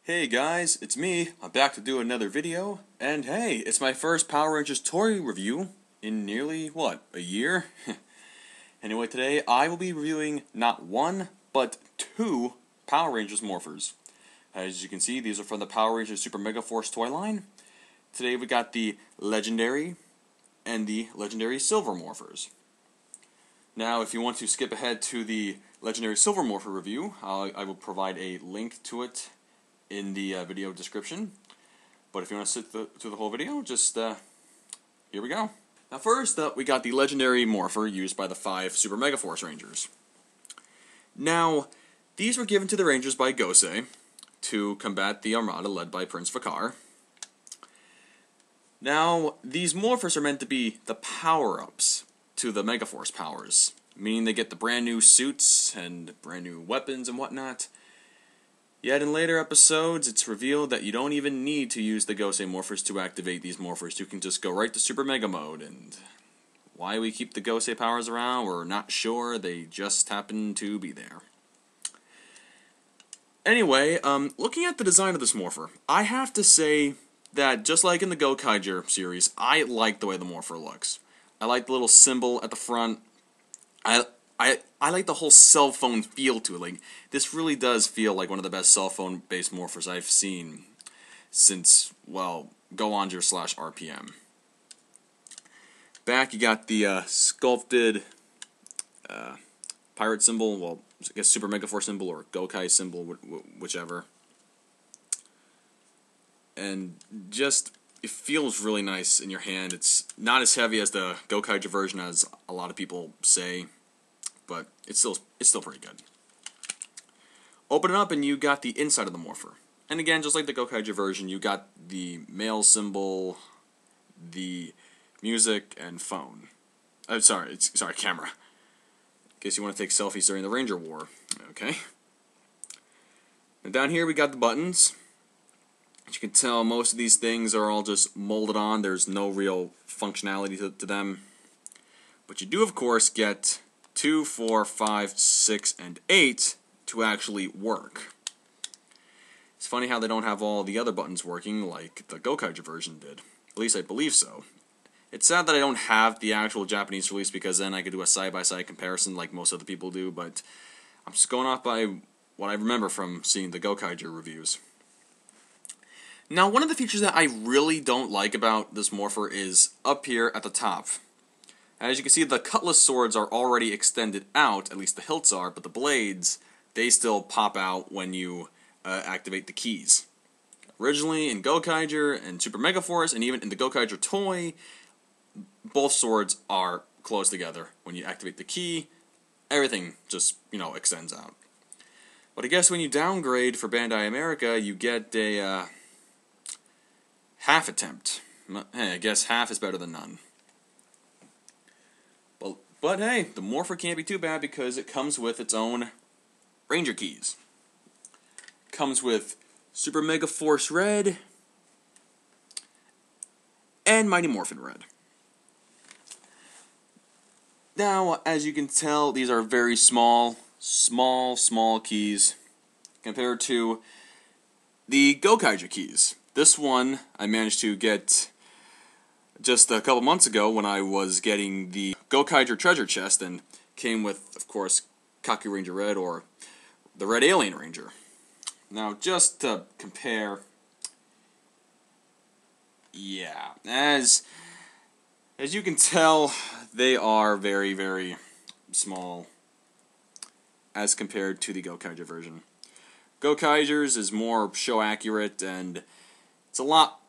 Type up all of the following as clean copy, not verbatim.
Hey guys, it's me. I'm back to do another video, and hey, it's my first Power Rangers toy review in nearly, a year? Anyway, today I will be reviewing not one, but two Power Rangers Morphers. As you can see, these are from the Power Rangers Super Megaforce toy line. Today we got the Legendary and the Legendary Silver Morphers. Now, if you want to skip ahead to the Legendary Silver Morpher review, I will provide a link to it in the video description. But if you want to sit through the whole video, just here we go. Now first up, we got the Legendary Morpher used by the 5 Super Megaforce Rangers. Now, these were given to the Rangers by Gosei to combat the Armada led by Prince Vakar. Now, these Morphers are meant to be the power-ups to the Megaforce powers, meaning they get the brand new suits and brand new weapons and whatnot. Yet in later episodes, it's revealed that you don't even need to use the Gosei Morphers to activate these Morphers. You can just go right to Super Mega Mode, and why we keep the Gosei powers around, we're not sure. They just happen to be there. Anyway, looking at the design of this Morpher, I have to say that just like in the Gokaiger series, I like the way the Morpher looks. I like the little symbol at the front. I like the whole cell phone feel to it. Like, this really does feel like one of the best cell phone-based Morphers I've seen since, well, Go-Onger/RPM. Back, you got the sculpted pirate symbol, well, I guess Super Megaforce symbol or Gokai symbol, whichever. And just, it feels really nice in your hand. It's not as heavy as the Gokaiger version as a lot of people say, but it's still pretty good. Open it up and you got the inside of the Morpher. And again, just like the Gokaiger version, you got the mail symbol, the music, and phone. Camera. In case you want to take selfies during the Ranger War. Okay. And down here we got the buttons. As you can tell, most of these things are all just molded on. There's no real functionality to them. But you do, of course, get 2, 4, 5, 6, and 8 to actually work. It's funny how they don't have all the other buttons working like the Gokaiger version did. At least I believe so. It's sad that I don't have the actual Japanese release, because then I could do a side-by-side comparison like most other people do, but I'm just going off by what I remember from seeing the Gokaiger reviews. Now, one of the features that I really don't like about this Morpher is up here at the top. As you can see, the cutlass swords are already extended out, at least the hilts are, but the blades, they still pop out when you activate the keys. Originally, in Gokaiger and Super Megaforce, and even in the Gokaiger toy, both swords are close together. When you activate the key, everything just, extends out. But I guess when you downgrade for Bandai America, you get a half attempt. Hey, I guess half is better than none. But hey, the Morpher can't be too bad because it comes with its own Ranger keys. Comes with Super Megaforce Red and Mighty Morphin Red. Now, as you can tell, these are very small keys compared to the Gokaiger keys. This one I managed to get just a couple months ago when I was getting the Gokaiger treasure chest, and came with, of course, Kaku Ranger Red or the Red Alien Ranger. Now, just to compare, yeah, as you can tell, they are very, very small as compared to the Gokaiger version. Gokaiger's is more show accurate, and it's a lot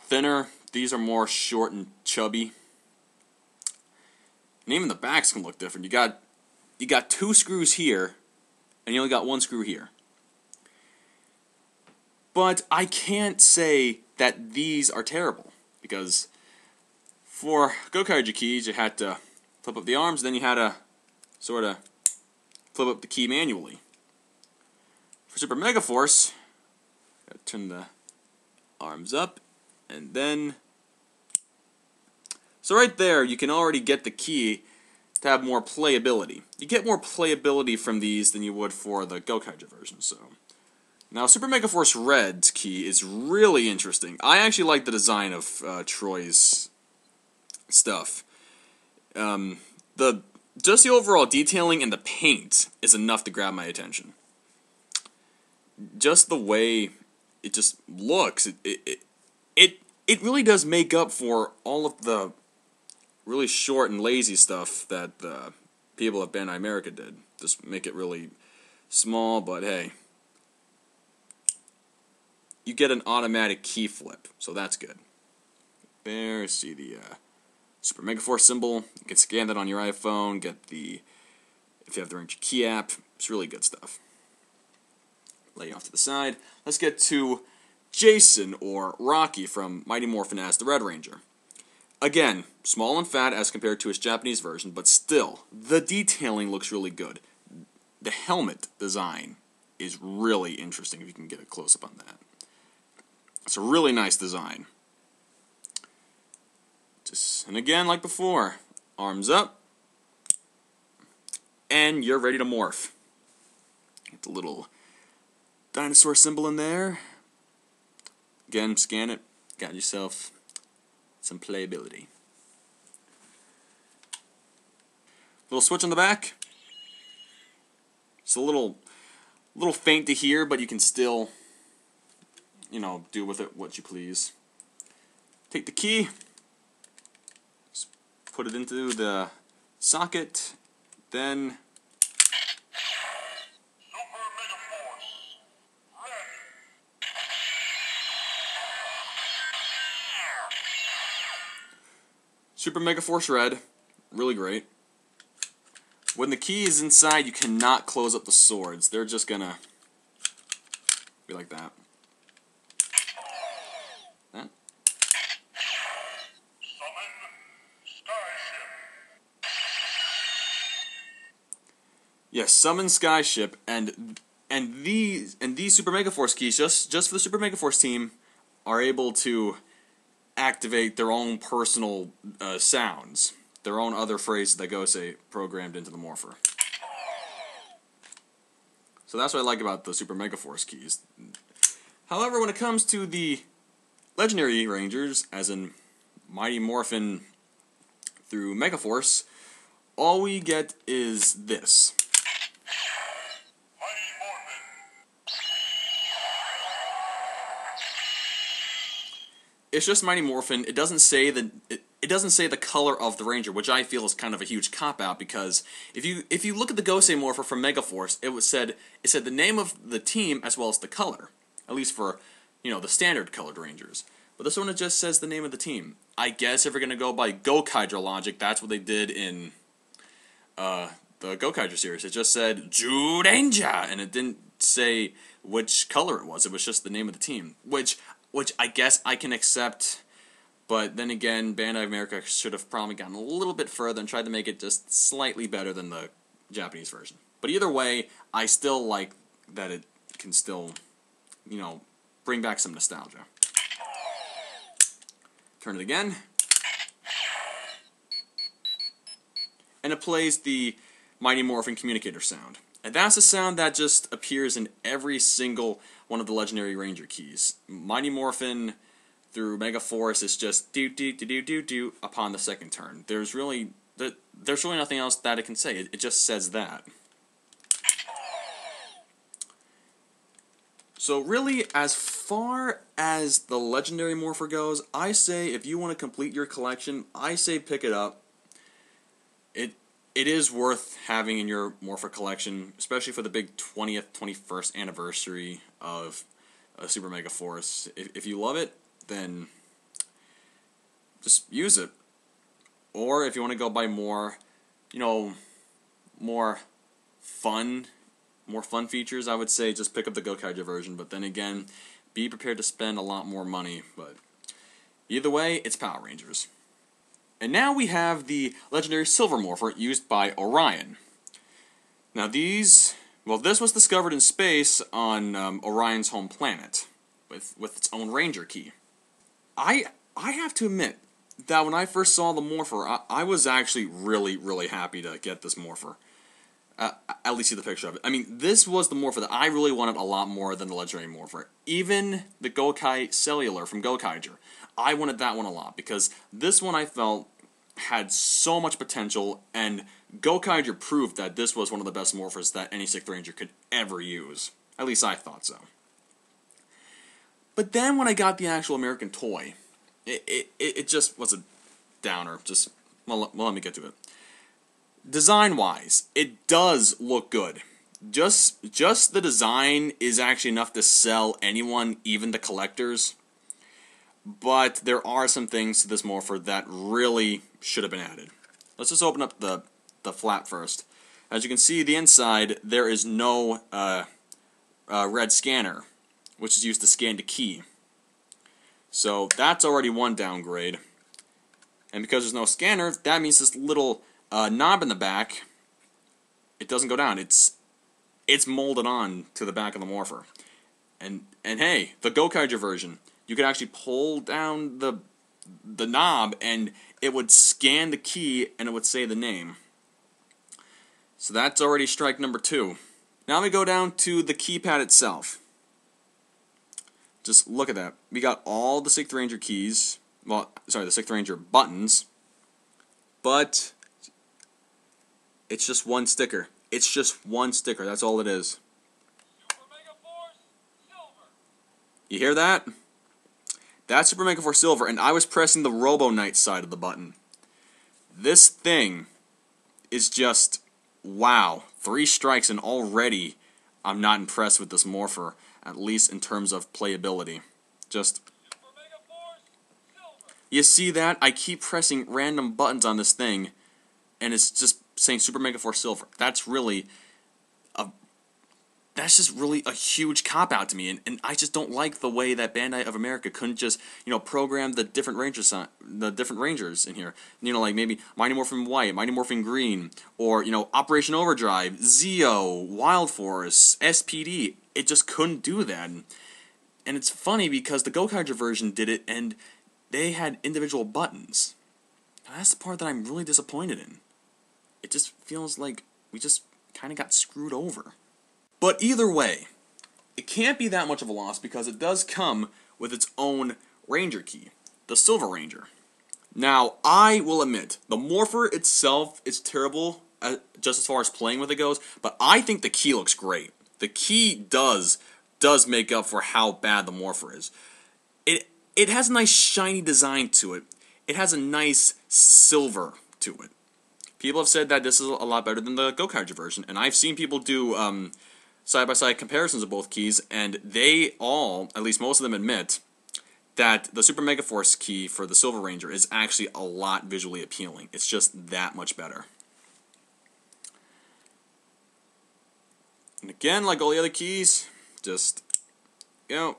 thinner. These are more short and chubby. And even the backs can look different. You got 2 screws here, and you only got 1 screw here. But I can't say that these are terrible, because for Gokaiger keys, you had to flip up the arms, then you had to sort of flip up the key manually. For Super Megaforce, gotta turn the arms up, and then, so right there, you can already get the key to have more playability. You get more playability from these than you would for the Gokaiger version, so Now, Super Megaforce Red's key is really interesting. I actually like the design of Troy's stuff. Just the overall detailing and the paint is enough to grab my attention. Just the way it just looks, it really does make up for all of the really short and lazy stuff that the people at Bandai America did. Just make it really small, but hey, you get an automatic key flip, so that's good. There, see the Super Megaforce symbol. You can scan that on your iPhone, get the, if you have the Ranger Key app, it's really good stuff. Lay it off to the side. Let's get to Jason, or Rocky, from Mighty Morphin as the Red Ranger. Again, small and fat as compared to his Japanese version, but still, the detailing looks really good. The helmet design is really interesting if you can get a close-up on that. It's a really nice design. And again, like before, arms up, and you're ready to morph. Get the little dinosaur symbol in there. Again, scan it. Got yourself some playability. Little switch on the back. It's a little faint to hear, but you can still, you know, do with it what you please. Take the key. Just put it into the socket. Then Super Megaforce Red, really great. When the key is inside, you cannot close up the swords. They're just gonna be like that. That. Yes, summon Skyship, and these Super Megaforce keys, just for the Super Megaforce team, are able to activate their own personal sounds, their own other phrases that Gosei programmed into the morpher. So that's what I like about the Super Megaforce keys. However, when it comes to the Legendary Rangers, as in Mighty Morphin through Megaforce, all we get is this. It's just Mighty Morphin. It doesn't say the color of the Ranger, which I feel is kind of a huge cop out, because if you look at the Gosei morpher from Megaforce, it said the name of the team as well as the color, at least for, you know, the standard colored Rangers. But this one, it just says the name of the team. I guess if we're gonna go by Gokaiger logic, that's what they did in the Gokaiger series. It just said Judanger, and it didn't say which color it was. It was just the name of the team, which I guess I can accept, but then again, Bandai America should have probably gotten a little bit further and tried to make it just slightly better than the Japanese version. But either way, I still like that it can still, you know, bring back some nostalgia. Turn it again. And it plays the Mighty Morphin communicator sound. And that's a sound that just appears in every single one of the Legendary Ranger keys. Mighty Morphin through Megaforce is just do upon the second turn. There's really nothing else that it can say. It just says that. So really, as far as the Legendary Morpher goes, I say if you want to complete your collection, I say pick it up. It is worth having in your Morpher collection, especially for the big 20th, 21st anniversary of Super Megaforce. If you love it, then just use it. Or if you want to go by more, you know, more fun features, I would say just pick up the Gokaiger version. But then again, be prepared to spend a lot more money. But either way, it's Power Rangers. And now we have the Legendary Silver Morpher used by Orion. Now this was discovered in space on Orion's home planet, with its own Ranger key. I have to admit that when I first saw the Morpher, I was actually really, really happy to get this Morpher. At least see the picture of it. I mean, this was the Morpher that I really wanted a lot more than the Legendary Morpher. Even the Gokai Cellular from Gokaiger, I wanted that one a lot, because this one I felt had so much potential, and Gokaiger proved that this was one of the best Morphers that any 6th Ranger could ever use. At least I thought so. But then when I got the actual American toy, it just was a downer. Well, let me get to it. Design-wise, it does look good. Just the design is actually enough to sell anyone, even the collectors. But there are some things to this Morpher that really should have been added. Let's just open up the flap first. As you can see, the inside, there is no red scanner, which is used to scan the key. So that's already one downgrade. And because there's no scanner, that means this little knob in the back, it doesn't go down. It's molded on to the back of the Morpher. And hey, the Gokaiger version, you could actually pull down the knob and it would scan the key and it would say the name. So that's already strike number 2. Now we go down to the keypad itself. Just look at that. We got all the 6th Ranger keys. Well, sorry, the 6th Ranger buttons. But it's just one sticker. It's just one sticker. That's all it is. Super Megaforce Silver. You hear that? That's Super Megaforce Silver, and I was pressing the Robo Knight side of the button. This thing is just, wow. 3 strikes and already I'm not impressed with this Morpher, at least in terms of playability. Just, Super Megaforce Silver. you see that? I keep pressing random buttons on this thing, and it's just saying Super Megaforce Silver. That's just really a huge cop-out to me, and I just don't like the way that Bandai of America couldn't just, program the different Rangers in here. Like maybe Mighty Morphin White, Mighty Morphin Green, or, Operation Overdrive, Zeo, Wild Force, SPD. It just couldn't do that. And it's funny because the Gokaiger version did it, and they had individual buttons. Now, that's the part that I'm really disappointed in. It just feels like we just kind of got screwed over. But either way, it can't be that much of a loss because it does come with its own Ranger key, the Silver Ranger. Now, I will admit, the Morpher itself is terrible, just as far as playing with it goes, but I think the key looks great. The key does make up for how bad the Morpher is. It has a nice shiny design to it. It has a nice silver to it. People have said that this is a lot better than the Gokaiger version, and I've seen people do side-by-side comparisons of both keys, and they all, at least most of them, admit that the Super Megaforce key for the Silver Ranger is actually a lot visually appealing. It's just that much better. And again, like all the other keys, just, got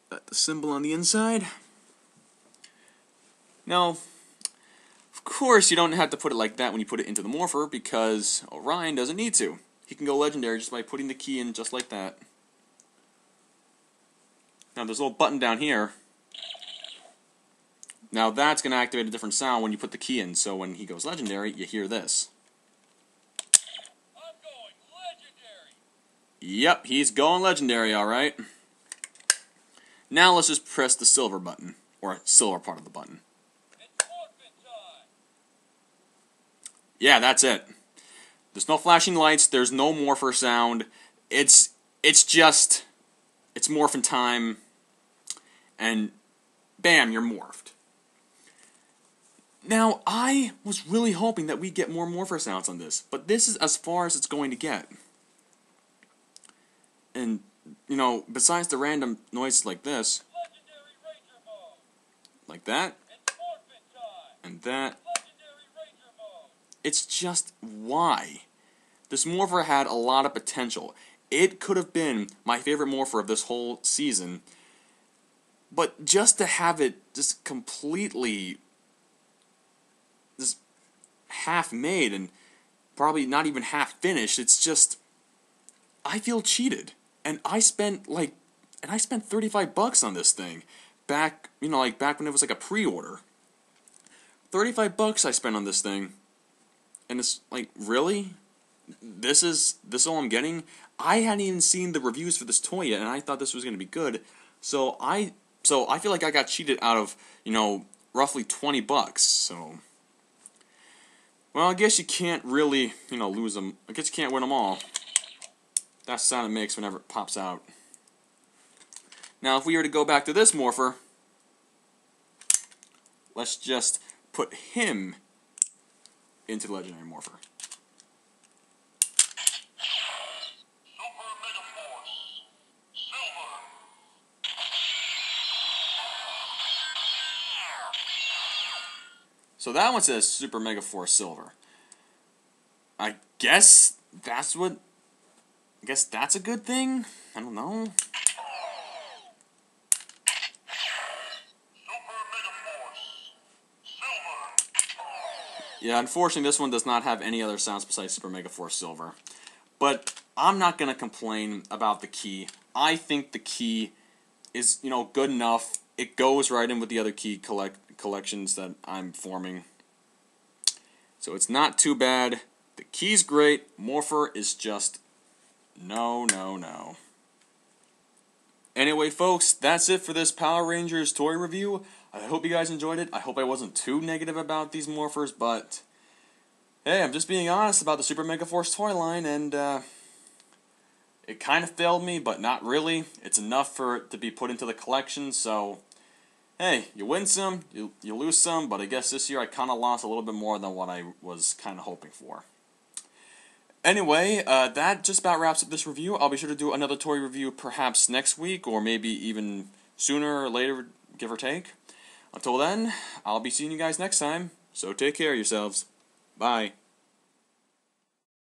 the symbol on the inside. Now, of course, you don't have to put it like that when you put it into the Morpher, because Orion doesn't need to. He can go legendary just by putting the key in just like that. Now, there's a little button down here. Now, that's going to activate a different sound when you put the key in, so when he goes legendary, you hear this. I'm going legendary. Yep, he's going legendary, alright. Now, let's just press the silver button, or silver part of the button. It's morphin' time. Yeah, that's it. There's no flashing lights, there's no Morpher sound. It's morphin' time, and bam, you're morphed. Now, I was really hoping that we'd get more Morpher sounds on this, but this is as far as it's going to get. And, besides the random noises like this, Legendary Ranger mode. like that, It's morphin' time. and that, Legendary Ranger mode. it's just why. This Morpher had a lot of potential. It could have been my favorite Morpher of this whole season, but just to have it just completely just half-made and probably not even half-finished, it's just, I feel cheated. And I spent $35 on this thing back, back when it was like a pre-order. $35 I spent on this thing, and it's like, really? this is all I'm getting. I hadn't even seen the reviews for this toy yet, and I thought this was going to be good. So I feel like I got cheated out of, roughly $20. So, well, I guess you can't really, lose them. I guess you can't win them all. That's the sound it makes whenever it pops out. Now, if we were to go back to this morpher, let's just put him into the legendary morpher. Super Megaforce. Silver. So that one says Super Megaforce Silver. I guess that's a good thing? I don't know. Super Megaforce. Silver. Yeah, unfortunately this one does not have any other sounds besides Super Megaforce Silver. But I'm not going to complain about the key. I think the key is, good enough. It goes right in with the other key collections that I'm forming. So it's not too bad. The key's great. Morpher is just no. Anyway, folks, that's it for this Power Rangers toy review. I hope you guys enjoyed it. I hope I wasn't too negative about these morphers, but hey, I'm just being honest about the Super Megaforce toy line, and it kind of failed me, but not really. It's enough for it to be put into the collection, so hey, you win some, you lose some, but I guess this year I kind of lost a little bit more than what I was kind of hoping for. Anyway, that just about wraps up this review. I'll be sure to do another toy review perhaps next week, or maybe even sooner or later, give or take. Until then, I'll be seeing you guys next time, so take care of yourselves. Bye.